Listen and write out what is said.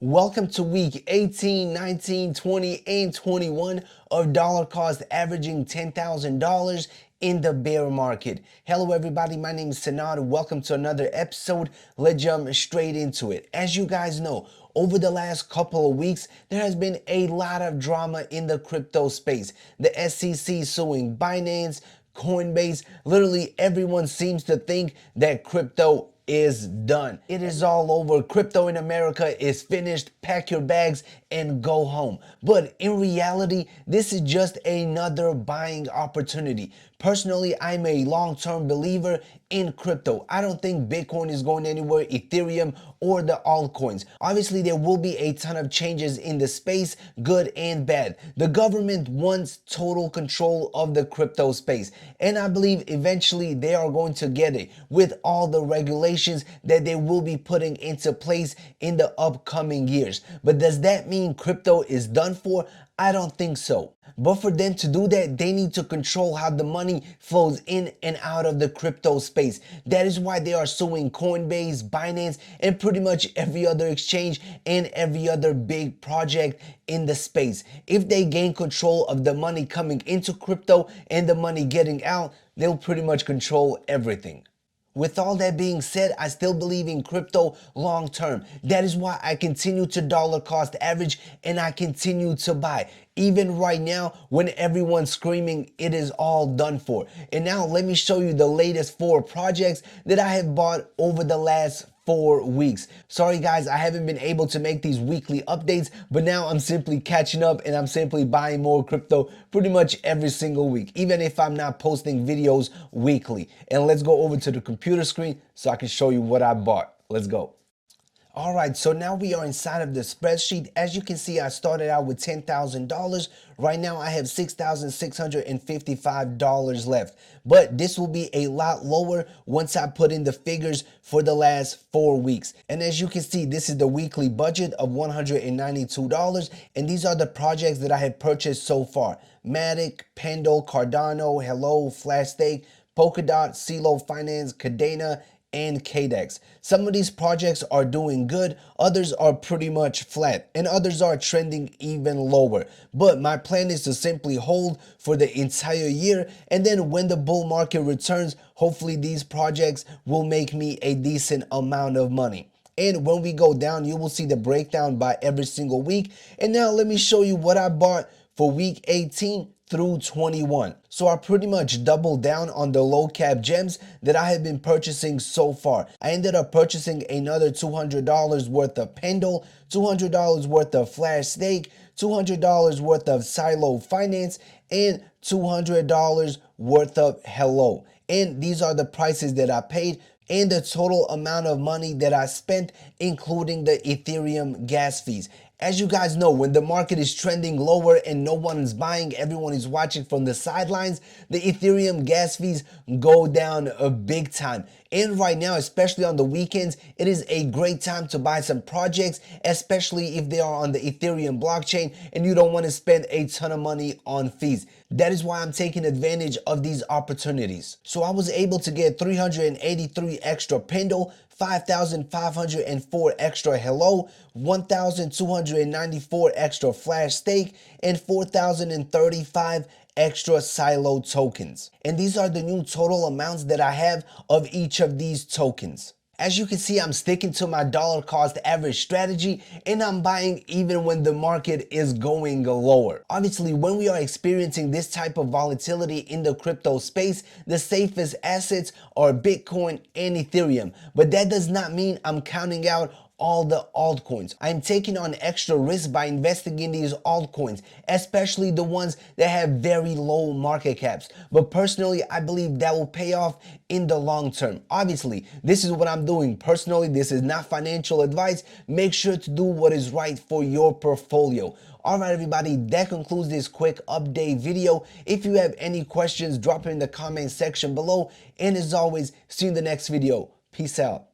Welcome to week 18, 19, 20, and 21 of dollar cost averaging $10,000 in the bear market. Hello everybody, my name is Sanad. Welcome to another episode. Let's jump straight into it. As you guys know, over the last couple of weeks, there has been a lot of drama in the crypto space. The SEC suing Binance, Coinbase, literally everyone seems to think that crypto is done. It is all over. Crypto in America is finished. Pack your bags and go home. But in reality, this is just another buying opportunity. Personally, I'm a long-term believer in crypto. I don't think Bitcoin is going anywhere, Ethereum, or the altcoins. Obviously, there will be a ton of changes in the space, good and bad. The government wants total control of the crypto space, and I believe eventually they are going to get it with all the regulations that they will be putting into place in the upcoming years. But does that mean crypto is done for? I don't think so. But for them to do that, they need to control how the money flows in and out of the crypto space. That is why they are suing Coinbase, Binance, and pretty much every other exchange and every other big project in the space. If they gain control of the money coming into crypto and the money getting out, they'll pretty much control everything. With all that being said, I still believe in crypto long term. That is why I continue to dollar cost average and I continue to buy. Even right now, when everyone's screaming it is all done for. And now let me show you the latest 4 projects that I have bought over the last 4 weeks. Sorry guys, I haven't been able to make these weekly updates, but now I'm simply catching up and I'm simply buying more crypto pretty much every single week, even if I'm not posting videos weekly. And let's go over to the computer screen so I can show you what I bought. Let's go. All right, so now we are inside of the spreadsheet. As you can see, I started out with $10,000. Right now I have $6,655 left, but this will be a lot lower once I put in the figures for the last 4 weeks. And as you can see, this is the weekly budget of $192, and these are the projects that I have purchased so far. Matic, Pendle, Cardano, Hello, flashstake, Polkadot, CeeLo Finance, Cadena, and KDEX. Some of these projects are doing good, others are pretty much flat, and others are trending even lower. But my plan is to simply hold for the entire year, and then when the bull market returns, hopefully these projects will make me a decent amount of money. And when we go down, you will see the breakdown by every single week. And now let me show you what I bought for week 18 through 21. So I pretty much doubled down on the low cap gems that I have been purchasing so far. I ended up purchasing another $200 worth of Pendle, $200 worth of flashstake, $200 worth of CeeLo Finance, and $200 worth of Hello. And these are the prices that I paid and the total amount of money that I spent, including the Ethereum gas fees. As you guys know, when the market is trending lower and no one is buying, everyone is watching from the sidelines, the Ethereum gas fees go down a big time. And right now, especially on the weekends, it is a great time to buy some projects, especially if they are on the Ethereum blockchain and you don't want to spend a ton of money on fees. That is why I'm taking advantage of these opportunities. So I was able to get 383 extra Pendle, 5,504 extra Hello, 1,294 extra flashstake, and 4,035 extra CeeLo tokens. And these are the new total amounts that I have of each of these tokens. As you can see, I'm sticking to my dollar cost average strategy and I'm buying even when the market is going lower. Obviously, when we are experiencing this type of volatility in the crypto space, the safest assets are Bitcoin and Ethereum. But that does not mean I'm counting out all the altcoins. I'm taking on extra risk by investing in these altcoins, especially the ones that have very low market caps. But personally, I believe that will pay off in the long term. Obviously, this is what I'm doing personally. This is not financial advice. Make sure to do what is right for your portfolio. Alright everybody, that concludes this quick update video. If you have any questions, drop it in the comment section below. And as always, see you in the next video. Peace out.